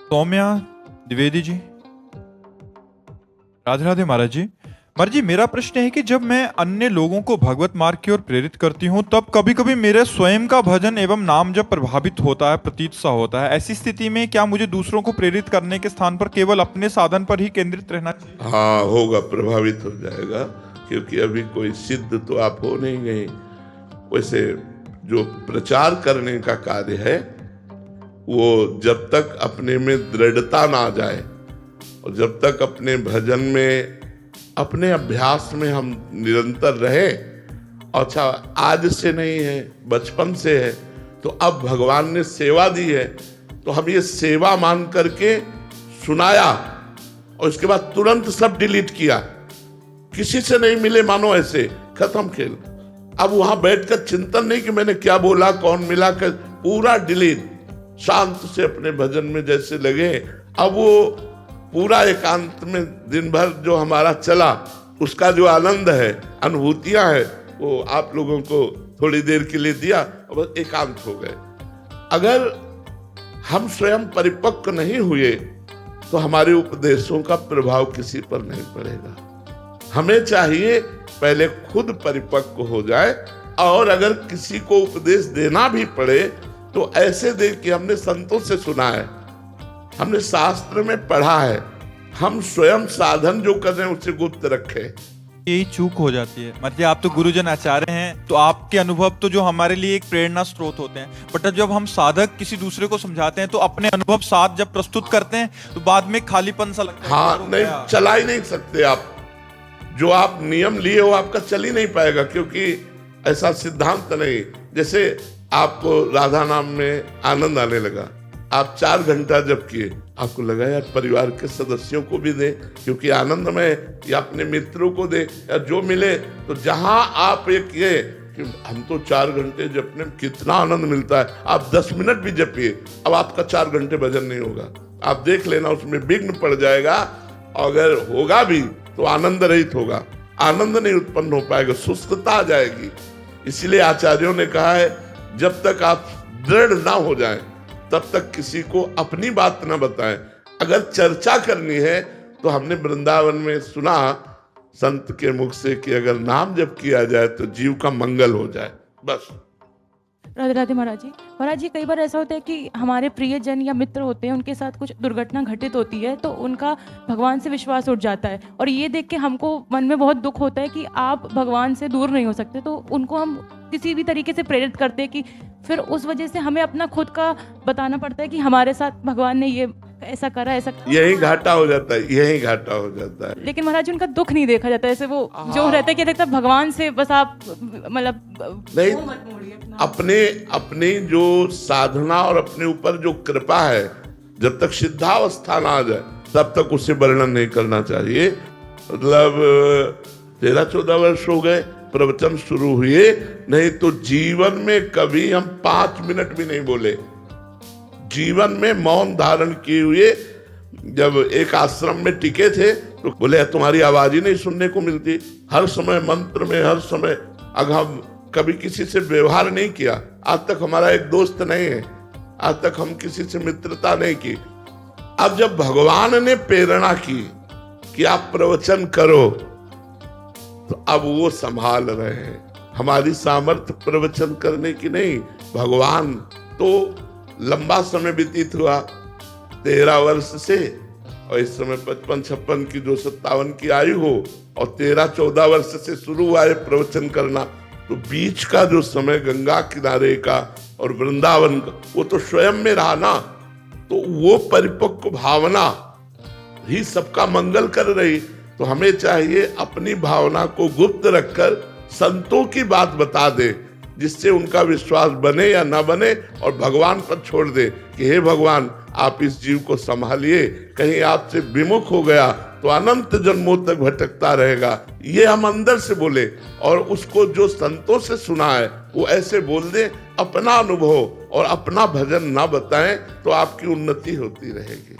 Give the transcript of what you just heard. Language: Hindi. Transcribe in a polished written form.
सौम्या द्विवेदी जी। राधे राधे महाराज जी। महाराज जी, मेरा प्रश्न है कि जब मैं अन्य लोगों को भगवत मार्ग की ओर प्रेरित करती हूँ तब कभी कभी मेरे स्वयं का भजन एवं नाम जब प्रभावित होता है, प्रतीत सा होता है। ऐसी स्थिति में क्या मुझे दूसरों को प्रेरित करने के स्थान पर केवल अपने साधन पर ही केंद्रित रहना चाहिए? हाँ, होगा, प्रभावित हो जाएगा, क्योंकि अभी कोई सिद्ध तो आप हो नहीं गए। वैसे जो प्रचार करने का कार्य है वो जब तक अपने में दृढ़ता ना आ जाए और जब तक अपने भजन में, अपने अभ्यास में हम निरंतर रहे, अच्छा आज से नहीं है, बचपन से है, तो अब भगवान ने सेवा दी है तो हम ये सेवा मान करके सुनाया और इसके बाद तुरंत सब डिलीट किया, किसी से नहीं मिले, मानो ऐसे खत्म खेल। अब वहां बैठकर चिंतन नहीं कि मैंने क्या बोला, कौन मिला, पूरा डिलीट, शांत से अपने भजन में जैसे लगे। अब वो पूरा एकांत में दिन भर जो हमारा चला उसका जो आनंद है, अनुभूतियां है, वो आप लोगों को थोड़ी देर के लिए दिया और बस एकांत हो गए। अगर हम स्वयं परिपक्व नहीं हुए तो हमारे उपदेशों का प्रभाव किसी पर नहीं पड़ेगा। हमें चाहिए पहले खुद परिपक्व हो जाए, और अगर किसी को उपदेश देना भी पड़े तो ऐसे दे कि हमने संतों से सुना है, हमने शास्त्र में पढ़ा है, हम स्वयं साधन जो कर रहे हैं उसे गुप्त रखें। यही चूक हो जाती है। मतलब आप तो गुरुजन आचार्य हैं, तो आपके अनुभव तो जो हमारे लिए एक प्रेरणा स्रोत होते हैं, बट जब हम साधक किसी दूसरे को समझाते हैं तो अपने अनुभव साथ जब प्रस्तुत करते हैं तो बाद में खालीपन सा लगता है। हाँ, नहीं, चला ही नहीं सकते आप। जो आप नियम लिए हो आपका चल ही नहीं पाएगा, क्योंकि ऐसा सिद्धांत नहीं। जैसे आपको राधा नाम में आनंद आने लगा, आप 4 घंटा जब किए, आपको लगा यार परिवार के सदस्यों को भी दे, क्योंकि आनंद में, या अपने मित्रों को दे, या जो मिले। तो जहां आप एक ये कि हम तो 4 घंटे जपने में कितना आनंद मिलता है, आप 10 मिनट भी जपिए, अब आपका 4 घंटे भजन नहीं होगा। आप देख लेना, उसमें विघ्न पड़ जाएगा। अगर होगा भी तो आनंद रहित होगा, आनंद नहीं उत्पन्न हो पाएगा, सुस्तता आ जाएगी। इसीलिए आचार्यों ने कहा है जब तक आप दृढ़ ना हो जाएं तब तक किसी को अपनी बात ना बताएं। अगर चर्चा करनी है तो हमने वृंदावन में सुना संत के मुख से कि अगर नाम जप किया जाए तो जीव का मंगल हो जाए, बस। राधे राधे महाराज जी। महाराज जी, कई बार ऐसा होता है कि हमारे प्रियजन या मित्र होते हैं, उनके साथ कुछ दुर्घटना घटित होती है तो उनका भगवान से विश्वास उठ जाता है, और ये देख के हमको मन में बहुत दुख होता है कि आप भगवान से दूर नहीं हो सकते। तो उनको हम किसी भी तरीके से प्रेरित करते हैं कि फिर उस वजह से हमें अपना खुद का बताना पड़ता है कि हमारे साथ भगवान ने ये ऐसा करा, ऐसा करा। यही घाटा हो जाता है, यही घाटा हो जाता है। लेकिन महाराज जी, उनका दुख नहीं देखा जाता, ऐसे वो जो रहता है कि देखता भगवान से बस आप मतलब नहीं, अपने अपनी जो साधना और अपने ऊपर जो कृपा है, जब तक सिद्धावस्था ना आ जाए तब तक उसे वर्णन नहीं करना चाहिए। मतलब 13-14 वर्ष हो गए प्रवचन शुरू हुए, नहीं तो जीवन में कभी हम 5 मिनट भी नहीं बोले। जीवन में मौन धारण किए हुए जब एक आश्रम में टिके थे तो बोले तुम्हारी आवाज ही नहीं सुनने को मिलती, हर समय मंत्र में, हर समय। अगर हम कभी किसी से व्यवहार नहीं किया, आज तक हमारा एक दोस्त नहीं है, आज तक हम किसी से मित्रता नहीं की। अब जब भगवान ने प्रेरणा की कि आप प्रवचन करो तो अब वो संभाल रहे हैं। हमारी सामर्थ्य प्रवचन करने की नहीं, भगवान। तो लंबा समय व्यतीत हुआ 13 वर्ष से, और इस समय 55-56 की जो 57 की आयु हो, और 13-14 वर्ष से शुरू हुआ है प्रवचन करना, तो बीच का जो समय गंगा किनारे का और वृंदावन का, वो तो स्वयं में रहा ना। तो वो परिपक्व भावना ही सबका मंगल कर रही। तो हमें चाहिए अपनी भावना को गुप्त रखकर संतों की बात बता दे, जिससे उनका विश्वास बने या ना बने, और भगवान पर छोड़ दे कि हे भगवान आप इस जीव को संभालिए, कहीं आपसे विमुख हो गया तो अनंत जन्मों तक भटकता रहेगा। ये हम अंदर से बोले, और उसको जो संतों से सुना है वो ऐसे बोल दे। अपना अनुभव और अपना भजन ना बताएं तो आपकी उन्नति होती रहेगी।